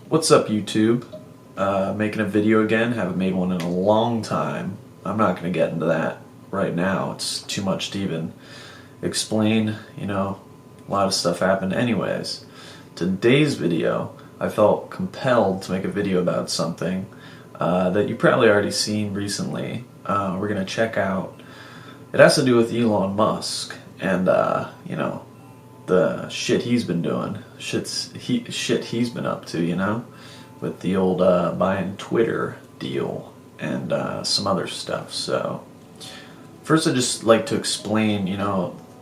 What's up, YouTube? Making a video again. Haven't made one in a long time. I'm not going to get into that right now. It's too much to even explain. A lot of stuff happened anyways. Today's video, I felt compelled to make a video about something that you probably already seen recently. We're going to check out. It has to do with Elon Musk and, the shit he's been doing. Shit he's been up to, with the old buying Twitter deal and some other stuff. So, first I'd just like to explain,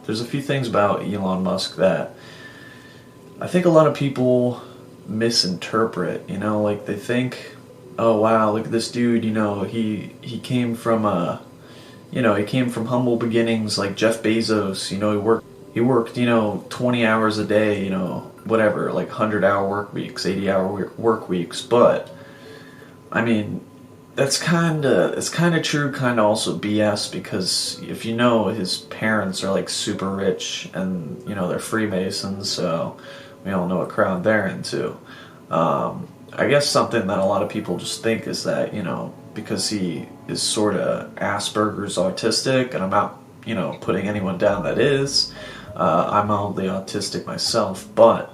there's a few things about Elon Musk that I think a lot of people misinterpret, like they think, oh wow, look at this dude, he came from he came from humble beginnings like Jeff Bezos, he worked 20 hours a day, whatever, like 100-hour work weeks, 80-hour work weeks, but I mean, it's kind of true, kind of also BS, because if his parents are like super rich and they're Freemasons, so we all know what crowd they're into. I guess something that a lot of people just think is that because he is sort of Asperger's autistic, and I'm not putting anyone down that is. I'm mildly autistic myself, but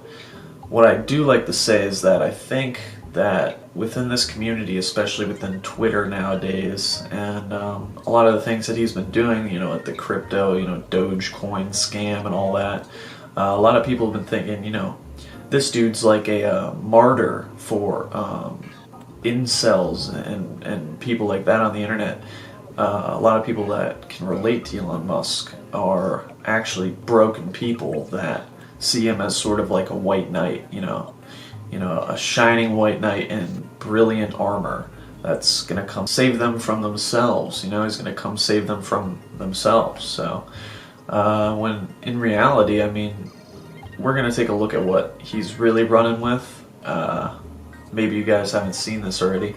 what I do like to say is that I think that within this community, especially within Twitter nowadays, and a lot of the things that he's been doing, at the crypto, Dogecoin scam and all that, a lot of people have been thinking, this dude's like a martyr for incels and people like that on the internet. A lot of people that can relate to Elon Musk are actually broken people that see him as sort of like a white knight, a shining white knight in brilliant armor that's gonna come save them from themselves. He's gonna come save them from themselves. So, when in reality, I mean, we're gonna take a look at what he's really running with. Maybe you guys haven't seen this already.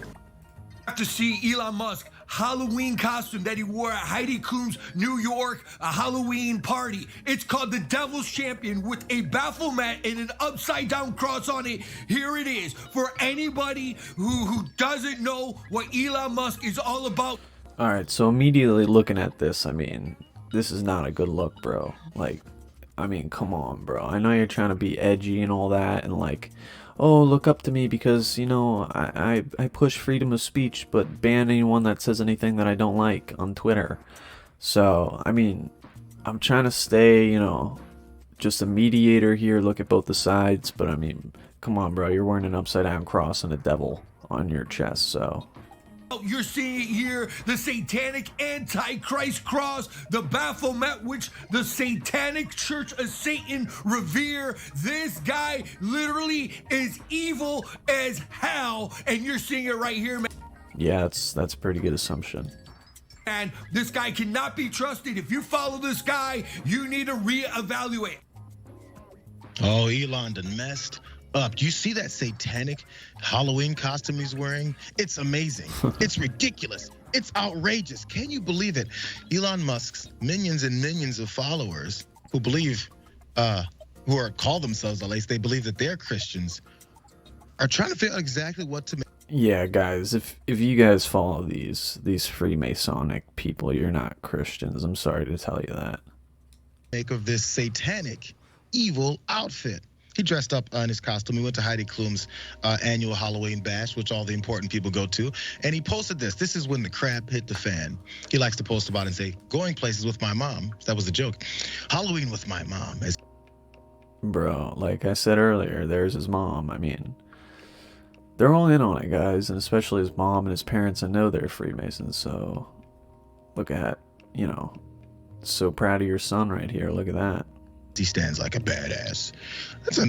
To see Elon Musk Halloween costume that he wore at Heidi Klum's New York Halloween party. It's called the Devil's Champion with a Baphomet and an upside down cross on it. Here it is for anybody who doesn't know what Elon Musk is all about. Alright, so immediately looking at this, I mean, this is not a good look, bro. Like, I mean, come on, bro. I know you're trying to be edgy and all that, and like, oh, look up to me because, I push freedom of speech, but ban anyone that says anything that I don't like on Twitter. So, I mean, I'm trying to stay, just a mediator here, look at both the sides, but I mean, come on, bro, you're wearing an upside down cross and a devil on your chest, so... You're seeing it here, the satanic antichrist cross, the Baphomet, which the satanic church of Satan revere. This guy literally is evil as hell, and you're seeing it right here, man. Yeah, that's a pretty good assumption. And this guy cannot be trusted. If you follow this guy, you need to reevaluate. Oh, Elon done messed up. Do you see that satanic Halloween costume he's wearing? It's amazing. It's ridiculous. It's outrageous. Can you believe it? Elon Musk's millions and millions of followers who believe, call themselves, at least they believe that they're Christians, are trying to figure out exactly what to make. Yeah, guys, if you guys follow these Freemasonic people, you're not Christians. I'm sorry to tell you that. Make of this satanic, evil outfit. He dressed up in his costume. He went to Heidi Klum's annual Halloween bash, which all the important people go to. And he posted this. This is when the crap hit the fan. He likes to post about it and say, going places with my mom. That was a joke. Halloween with my mom. Bro, like I said earlier, there's his mom. I mean, they're all in on it, guys. And especially his mom and his parents. I know they're Freemasons. So, look at, so proud of your son right here. Look at that. He stands like a badass. That's a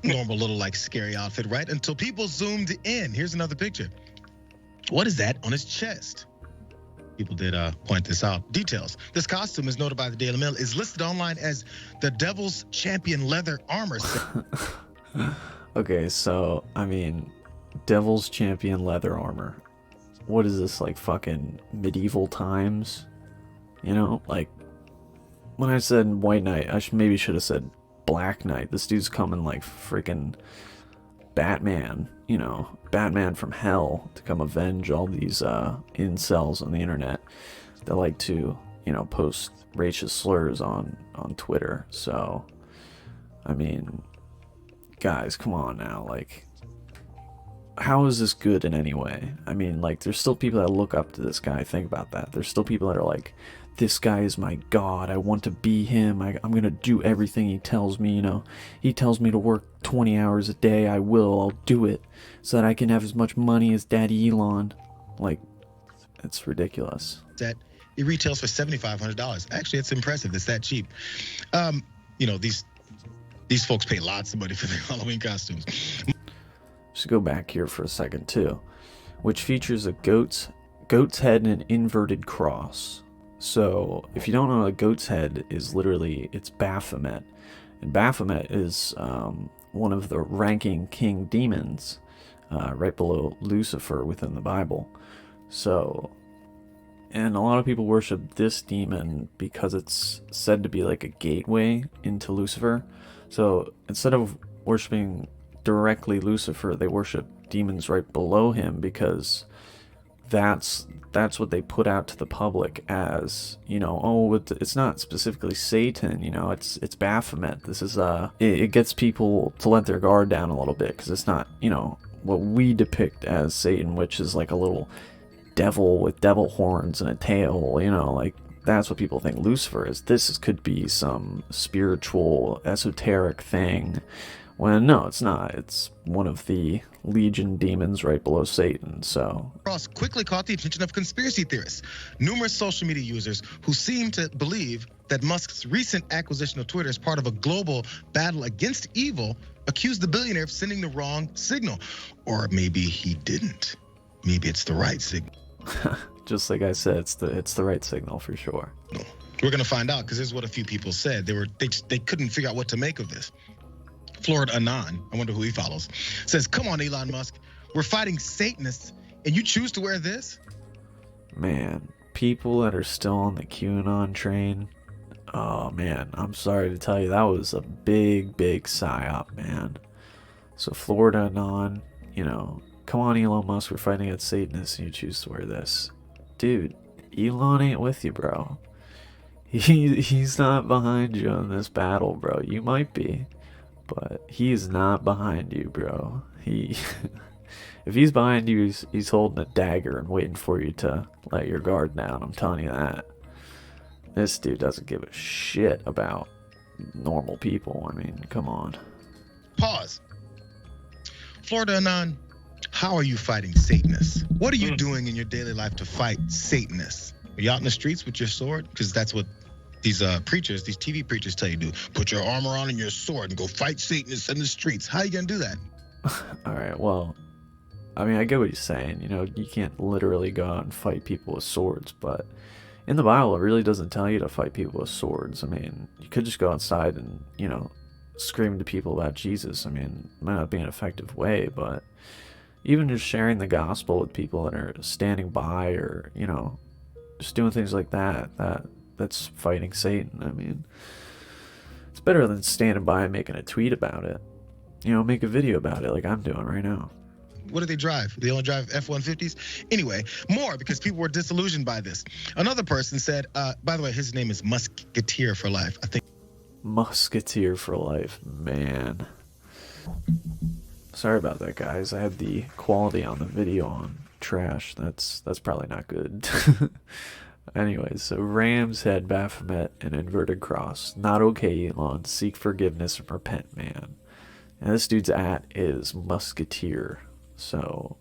normal little like scary outfit, right? Until people zoomed in. Here's another picture. What is that on his chest? People did point this out. Details. This costume is noted by the Daily Mail, is listed online as the Devil's Champion leather armor set. Okay, so, I mean, Devil's Champion leather armor. What is this, like fucking medieval times? Like, when I said white knight, I maybe should have said black knight. This dude's coming like freaking Batman, you know, Batman from hell to come avenge all these incels on the internet that like to, you know, post racist slurs on Twitter. So, I mean, guys, come on now, like, how is this good in any way? I mean, like, there's still people that look up to this guy. Think about that. There's still people that are like, this guy is my god. I want to be him. I'm gonna do everything he tells me, you know. He tells me to work 20 hours a day. I will. I'll do it so that I can have as much money as Daddy Elon. Like, it's ridiculous. That it retails for $7,500. Actually, it's impressive. It's that cheap. You know, these folks pay lots of money for their Halloween costumes. Just go back here for a second too, which features a goat's head and an inverted cross. So if you don't know, a goat's head is literally, it's Baphomet, and Baphomet is one of the ranking king demons, right below Lucifer within the Bible. So, and a lot of people worship this demon because it's said to be like a gateway into Lucifer. So instead of worshiping directly Lucifer, they worship demons right below him, because that's what they put out to the public as, you know, oh, it's not specifically Satan, you know, it's Baphomet. This is it gets people to let their guard down a little bit, because it's not, you know, what we depict as Satan, which is like a little devil with devil horns and a tail, you know, like that's what people think Lucifer is. Could be some spiritual esoteric thing, when no, it's not. It's one of the legion demons right below Satan. So Cross quickly caught the attention of conspiracy theorists, numerous social media users who seem to believe that Musk's recent acquisition of Twitter is part of a global battle against evil, accused the billionaire of sending the wrong signal. Or maybe he didn't. Maybe it's the right signal. Just like I said, it's the right signal for sure. We're gonna find out, because this is what a few people said. They couldn't figure out what to make of this. Florida Anon, I wonder who he follows, says, come on, Elon Musk, we're fighting Satanists, and you choose to wear this? Man, people that are still on the QAnon train, oh man, I'm sorry to tell you, that was a big psyop, man. So Florida Anon, you know, come on, Elon Musk, we're fighting against Satanists, and you choose to wear this. Dude, Elon ain't with you, bro. He's not behind you in this battle, bro. You might be, but he's not behind you, bro. If he's behind you, he's holding a dagger and waiting for you to let your guard down. I'm telling you that. This dude doesn't give a shit about normal people. I mean, come on. Pause. Florida Anon, how are you fighting Satanists? What are you doing in your daily life to fight Satanists? Are you out in the streets with your sword? Because that's what these preachers, these TV preachers tell you to do. Put your armor on and your sword and go fight Satanists in the streets. How are you going to do that? All right, well, I mean, I get what he's saying. You know, you can't literally go out and fight people with swords, but in the Bible, it really doesn't tell you to fight people with swords. I mean, you could just go outside and, you know, scream to people about Jesus. I mean, it might not be an effective way, but even just sharing the gospel with people that are standing by, or, you know, just doing things like that's fighting Satan. I mean, it's better than standing by and making a tweet about it. You know, make a video about it like I'm doing right now. What do they drive? They only drive F-150s? Anyway, more, because people were disillusioned by this. Another person said, by the way, his name is Musketeer for Life, I think. Musketeer for Life, man. Sorry about that, guys. I had the quality on the video on trash. That's probably not good. Anyways, so Ram's head, Baphomet, and inverted cross. Not okay, Elon. Seek forgiveness and repent, man. And this dude's at is Musketeer. So,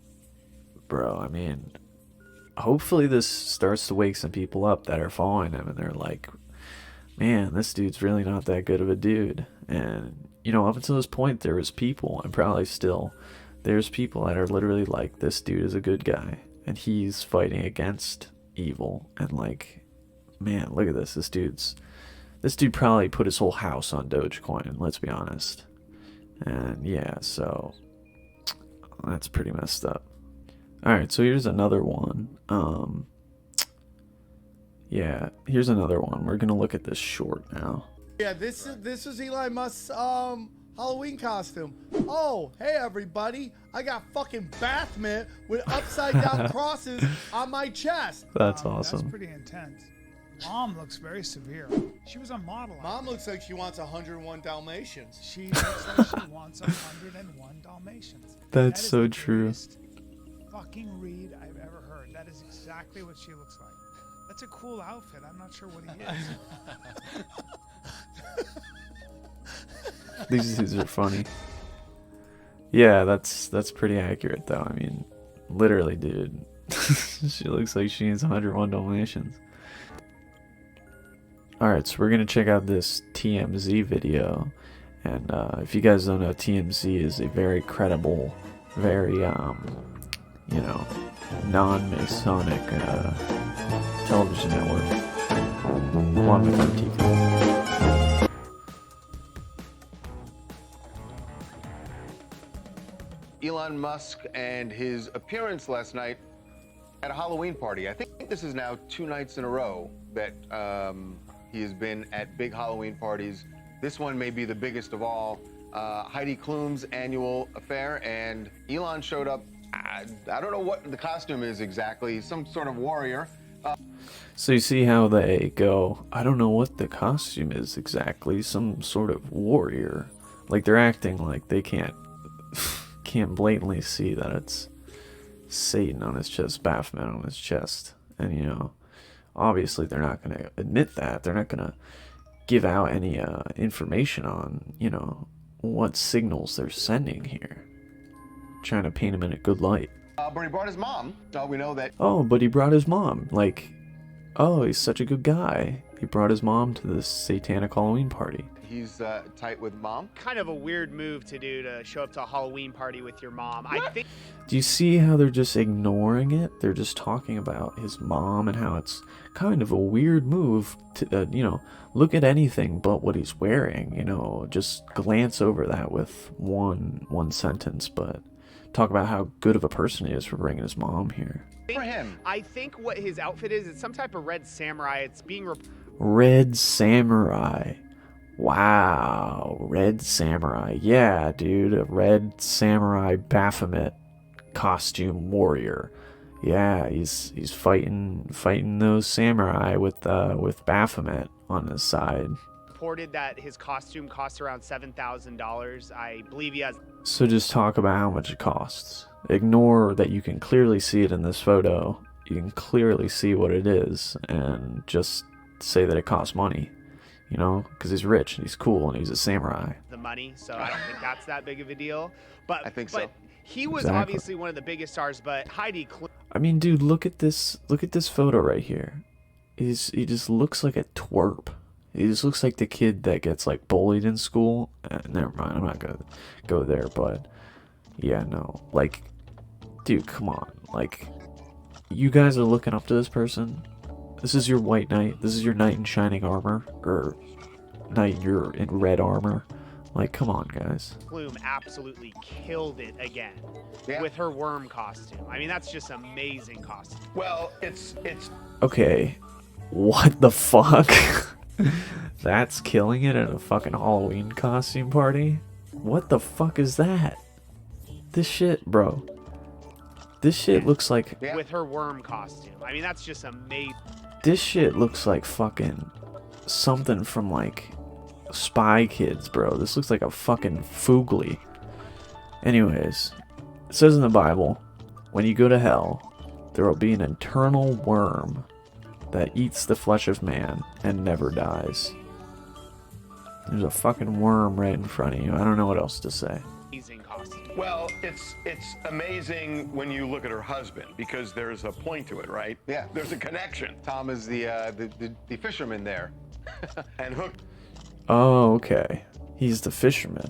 bro, I mean, hopefully this starts to wake some people up that are following him, and they're like, man, this dude's really not that good of a dude. And, you know, up until this point, there was people, and probably still, there's people that are literally like, this dude is a good guy, and he's fighting against evil. And like, man, look at this. This dude probably put his whole house on Dogecoin, let's be honest. And yeah, so that's pretty messed up. Alright, so here's another one. Yeah, here's another one. We're gonna look at this short now. Yeah, this is Elon Musk's Halloween costume. Oh, hey everybody. I got fucking bath mitt with upside down crosses on my chest. That's awesome. That's pretty intense. Mom looks very severe. She was a model. Mom looks like she wants 101 Dalmatians. She looks like she wants 101 Dalmatians. That's That is so the true. greatest fucking read I've ever heard. That is exactly what she looks like. That's a cool outfit. I'm not sure what he is. These are funny. Yeah, that's pretty accurate though. I mean, literally, dude. She looks like she needs 101 Dalmatians. Alright, so we're gonna check out this TMZ video. And if you guys don't know, TMZ is a very credible, very, you know, non-Masonic television network. Along with MTV. Elon Musk and his appearance last night at a Halloween party. I think this is now 2 nights in a row that he has been at big Halloween parties. This one may be the biggest of all. Heidi Klum's annual affair, and Elon showed up. I don't know what the costume is exactly, some sort of warrior. So you see how they go, I don't know what the costume is exactly, some sort of warrior. Like they're acting like they can't blatantly see that it's Satan on his chest, Baphomet on his chest. And you know, obviously they're not going to admit that. They're not going to give out any information on, you know, what signals they're sending here. Trying to paint him in a good light. But he brought his mom. We know that. Oh, but he brought his mom. Like, oh, he's such a good guy. He brought his mom to this satanic Halloween party. He's tight with mom. Kind of a weird move to do, to show up to a Halloween party with your mom. I think. Do you see how they're just ignoring it? They're just talking about his mom and how it's kind of a weird move to, you know, look at anything but what he's wearing. You know, just glance over that with one sentence, but talk about how good of a person he is for bringing his mom here. For him. I think what his outfit is, it's some type of red samurai. It's being Red samurai. Wow, red samurai. Yeah, dude, a red samurai Baphomet costume warrior. Yeah, he's fighting those samurai with Baphomet on his side. reported that his costume costs around $7,000. I believe he has. So just talk about how much it costs. Ignore that you can clearly see it in this photo. You can clearly see what it is, and just say that it costs money. You know, because he's rich and he's cool and he's a samurai. The money, so I don't think that's that big of a deal. But I think but so. he was Exactly. obviously one of the biggest stars. But Heidi Klum. I mean, dude, look at this photo right here. He just looks like a twerp. He just looks like the kid that gets like bullied in school. Never mind, I'm not gonna go there. But yeah, no, like, dude, come on, like, you guys are looking up to this person. This is your white knight. This is your knight in shining armor, or knight you're in red armor. Like, come on, guys. Klum absolutely killed it again with her worm costume. I mean, that's just amazing costume. Well, it's Okay, what the fuck? That's killing it at a fucking Halloween costume party? What the fuck is that? This shit, bro. This shit looks like... With her worm costume. I mean, that's just amazing. This shit looks like fucking something from like Spy Kids, bro. This looks like a fucking Foogly. Anyways, it says in the Bible, when you go to hell, there will be an eternal worm that eats the flesh of man and never dies. There's a fucking worm right in front of you. I don't know what else to say. Amazing costume. Well, it's amazing when you look at her husband, because there's a point to it, right? Yeah. There's a connection. Tom is the fisherman there. And Hook. Oh, okay. He's the fisherman.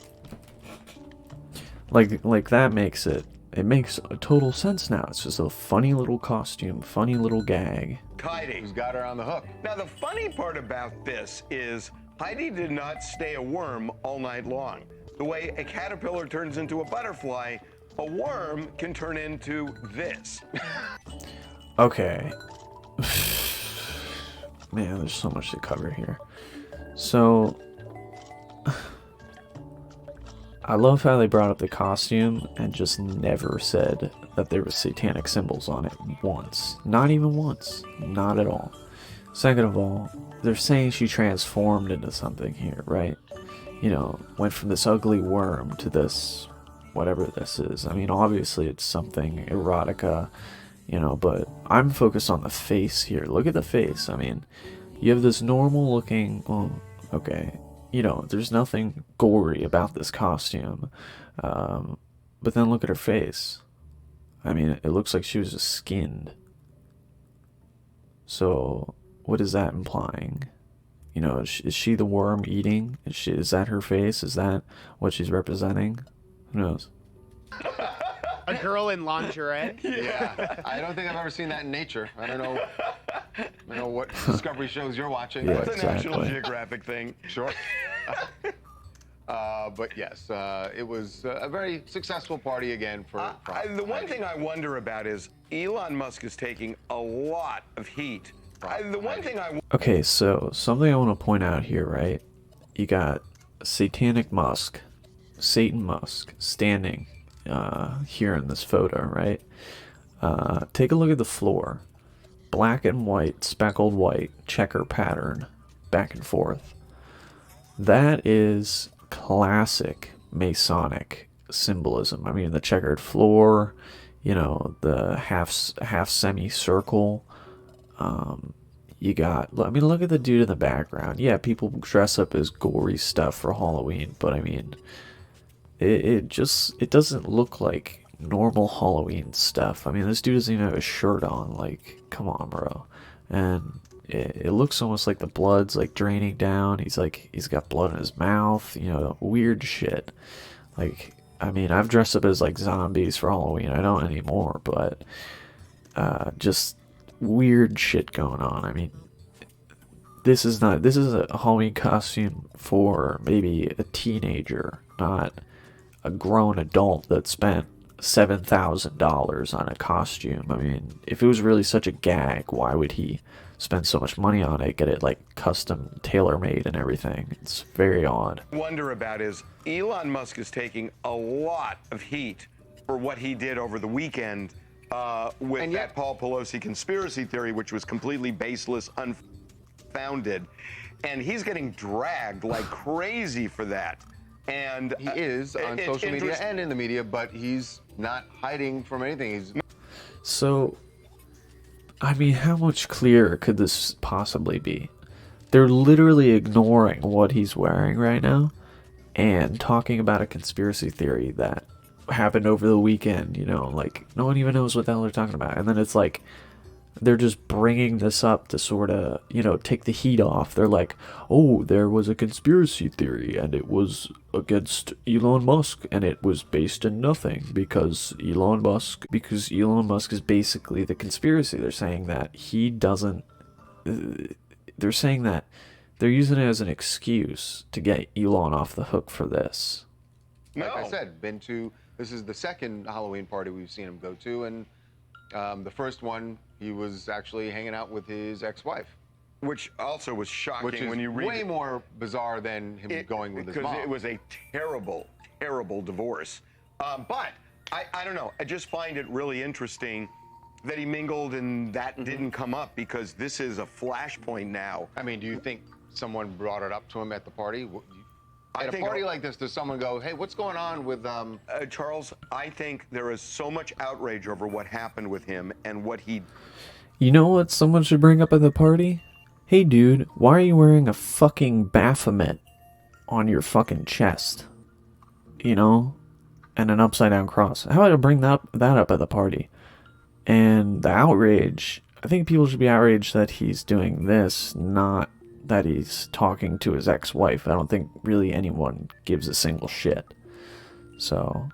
Like that makes it makes a total sense now. It's just a funny little costume, funny little gag. Heidi. Who's got her on the hook. Now, the funny part about this is Heidi did not stay a worm all night long. The way a caterpillar turns into a butterfly, a worm can turn into this. Okay. Man, there's so much to cover here. So, I love how they brought up the costume and just never said that there were satanic symbols on it once. Not even once. Not at all. Second of all, they're saying she transformed into something here, right? You know, went from this ugly worm to this, whatever this is. I mean, obviously it's something erotica, you know, but I'm focused on the face here. Look at the face. I mean, you have this normal looking, well, okay, you know, there's nothing gory about this costume. But then look at her face. I mean, it looks like she was just skinned. So, what is that implying? You know, is she the worm eating? Is that her face? Is that what she's representing? Who knows? A girl in lingerie? Yeah. I don't think I've ever seen that in nature. I don't know what Discovery shows you're watching. Yeah, But It's a National Geographic thing. Sure. But yes, it was a very successful party again for The one thing I wonder about is Elon Musk is taking a lot of heat. Okay, so something I want to point out here, right? You got Satanic Musk, Satan Musk, standing here in this photo, right? Take a look at the floor. Black and white, speckled white, checker pattern, back and forth. That is classic Masonic symbolism. I mean, the checkered floor, you know, the half semicircle. You got, I mean, look at the dude in the background. Yeah, people dress up as gory stuff for Halloween, but I mean, it doesn't look like normal Halloween stuff. I mean, this dude doesn't even have a shirt on. Like, come on, bro. And it looks almost like the blood's like draining down. He's got blood in his mouth, you know, weird shit. Like, I mean, I've dressed up as like zombies for Halloween. I don't anymore, but just weird shit going on. I mean, this is a Halloween costume for maybe a teenager, not a grown adult that spent $7,000 on a costume. I mean, if it was really such a gag, why would he spend so much money on it, get it like custom tailor-made and everything? It's very odd. Wonder about is Elon Musk is taking a lot of heat for what he did over the weekend with that Paul Pelosi conspiracy theory, which was completely baseless, unfounded, and he's getting dragged like crazy for that. And he is on social media and in the media, but he's not hiding from anything. So, I mean, how much clearer could this possibly be? They're literally ignoring what he's wearing right now and talking about a conspiracy theory that happened over the weekend, you know, like, no one even knows what the hell they're talking about. And then it's like, they're just bringing this up to sort of, you know, take the heat off. They're like, oh, there was a conspiracy theory and it was against Elon Musk and it was based in nothing because Elon Musk is basically the conspiracy. They're saying that he doesn't, they're saying that they're using it as an excuse to get Elon off the hook for this. Like I said, this is the second Halloween party we've seen him go to, and the first one, he was actually hanging out with his ex-wife. Which also was shocking Which is when you read way more bizarre than him going with his mom. Because it was a terrible, terrible divorce. But I don't know. I just find it really interesting that he mingled and that didn't come up because this is a flashpoint now. I mean, do you think someone brought it up to him at the party? At a party like this, does someone go, hey, what's going on with... Charles, I think there is so much outrage over what happened with him and what he... You know what someone should bring up at the party? Hey, dude, why are you wearing a fucking Baphomet on your fucking chest? You know? And an upside-down cross. How about I bring that up at the party? And the outrage... I think people should be outraged that he's doing this, not that he's talking to his ex-wife. I don't think really anyone gives a single shit. So...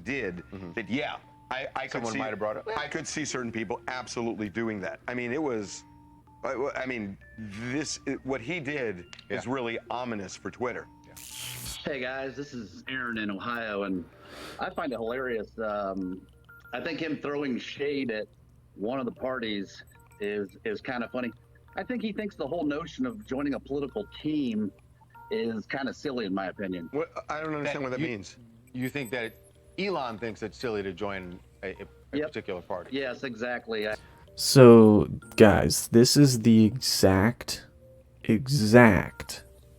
That, yeah, I could see... might have brought it. I could see certain people absolutely doing that. I mean, it was... I mean, what he did is really ominous for Twitter. Hey guys, this is Aaron in Ohio, and I find it hilarious. I think him throwing shade at one of the parties is kind of funny. I think he thinks the whole notion of joining a political team is kind of silly, in my opinion. I don't understand what that means. you think that Elon thinks it's silly to join a particular party. Yes, exactly. So, guys, this is the exact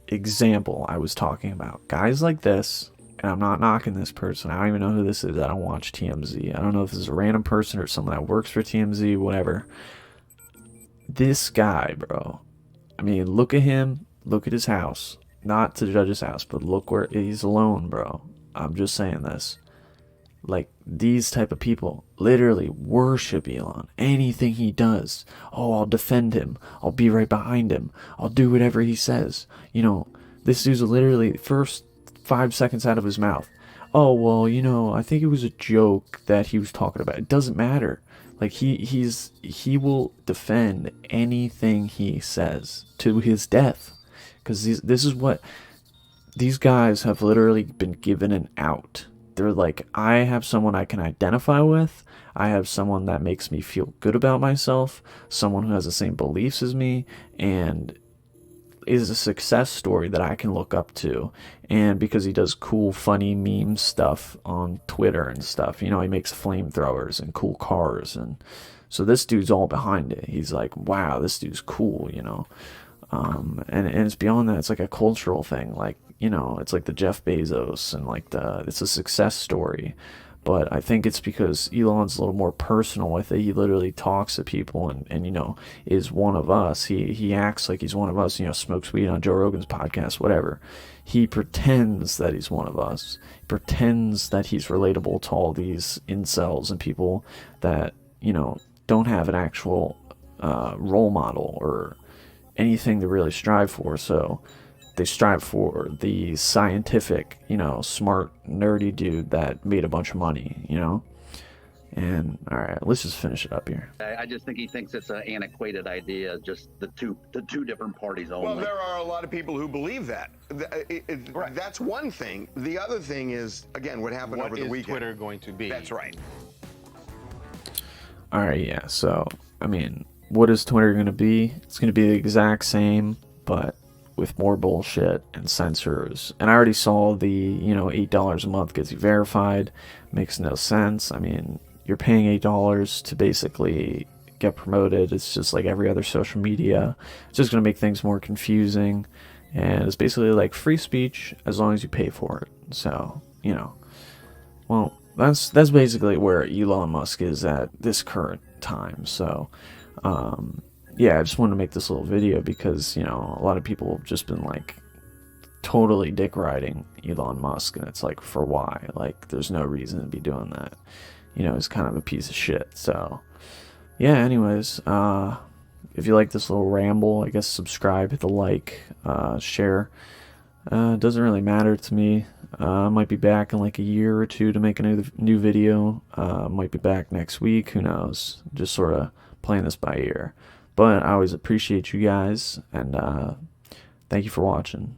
example I was talking about. Guys like this, and I'm not knocking this person. I don't even know who this is. I don't watch TMZ. I don't know if this is a random person or someone that works for TMZ, whatever. This guy, bro. I mean, look at him. Look at his house. Not to judge his house, but look where he's alone, bro. I'm just saying this. Like, these type of people literally worship Elon. Anything he does. Oh, I'll defend him. I'll be right behind him. I'll do whatever he says. You know, this dude's literally first 5 seconds out of his mouth. Oh, well, you know, I think it was a joke that he was talking about. It doesn't matter. Like, he will defend anything he says to his death. Because this is what... These guys have literally been given an out. They're like, I have someone I can identify with. I have someone that makes me feel good about myself. Someone who has the same beliefs as me. And is a success story that I can look up to. And because he does cool, funny meme stuff on Twitter and stuff. You know, he makes flamethrowers and cool cars. And so this dude's all behind it. He's like, wow, this dude's cool, you know. And it's beyond that. It's like a cultural thing. Like, you know, it's like the Jeff Bezos and like it's a success story. But I think it's because Elon's a little more personal with it. He literally talks to people and you know, is one of us. He acts like he's one of us, you know, smokes weed on Joe Rogan's podcast, whatever. He pretends that he's one of us. He pretends that he's relatable to all these incels and people that, you know, don't have an actual role model or anything to really strive for. So they strive for the scientific, you know, smart, nerdy dude that made a bunch of money, you know? And, all right, let's just finish it up here. I just think he thinks it's an antiquated idea, just the two different parties only. Well, there are a lot of people who believe that. Right. That's one thing. The other thing is, again, what happened over the weekend. What is Twitter going to be? That's right. All right, yeah, so, I mean, what is Twitter going to be? It's going to be the exact same, but with more bullshit and censors. And I already saw the, you know, $8 a month gets you verified. Makes no sense. I mean, you're paying $8 to basically get promoted. It's just like every other social media. It's just going to make things more confusing. And it's basically like free speech as long as you pay for it. So, you know, well, that's basically where Elon Musk is at this current time. So, yeah, I just wanted to make this little video because, you know, a lot of people have just been like totally dick riding Elon Musk, and it's like, for why? Like, there's no reason to be doing that. You know, he's kind of a piece of shit. So, yeah, anyways, if you like this little ramble, I guess subscribe, hit the like, share. It doesn't really matter to me. I might be back in like a year or two to make a new video. Might be back next week, who knows? Just sort of playing this by ear. But I always appreciate you guys, and thank you for watching.